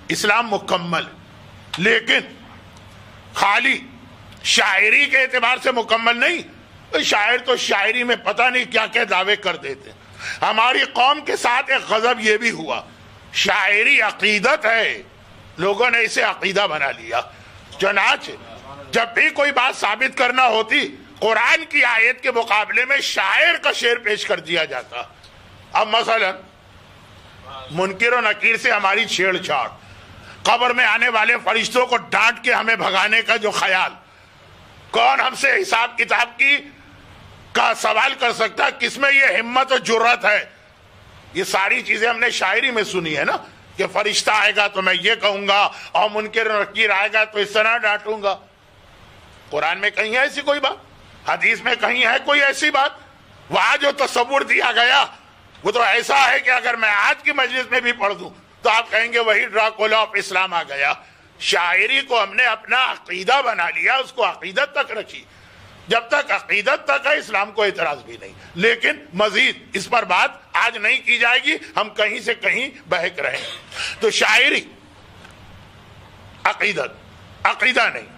اسلام مکمل، لیکن خالی شاعری کے اعتبار سے مکمل نہیں۔ شاعر تو شاعری میں پتہ نہیں کیا کیا دعوے کر دیتے۔ ہماری قوم کے ساتھ ایک غضب یہ بھی ہوا، شاعری عقیدت ہے، لوگوں نے اسے عقیدہ بنا لیا۔ چنانچہ جب بھی کوئی بات ثابت کرنا ہوتی، قرآن کی آیت کے مقابلے میں شاعر کا شعر پیش کر دیا جاتا۔ اب مثلا منکر و نکیر سے ہماری چھیڑ چھاڑ، قبر میں آنے والے فرشتوں کو ڈانٹ کے ہمیں بھگانے کا جو خیال، کون ہم سے حساب کتاب کا سوال کر سکتا؟ کس میں یہ ہمت و جرت ہے؟ یہ ساری چیزیں ہم نے شاعری میں سنی ہے نا، کہ فرشتہ آئے گا تو میں یہ کہوں گا، اور منکر و نکیر آئے گا تو اس طرح ڈانٹوں گا۔ قرآن میں کہیں ہے ایسی کوئی بات؟ حدیث میں کہیں ہے کوئی ایسی بات؟ وہاں جو تصور دیا گیا وہ تو ایسا ہے کہ اگر میں آج کی مجلس میں بھی پڑھ دوں تو آپ کہیں گے وہی ڈراکولا آف اسلام آ گیا۔ شاعری کو ہم نے اپنا عقیدہ بنا لیا، اس کو عقیدت تک رکھی۔ جب تک عقیدت تک ہے اسلام کو اعتراض بھی نہیں، لیکن مزید اس پر بات آج نہیں کی جائے گی، ہم کہیں سے کہیں بہک رہے ہیں۔ تو شاعری عقیدت، عقیدہ نہیں۔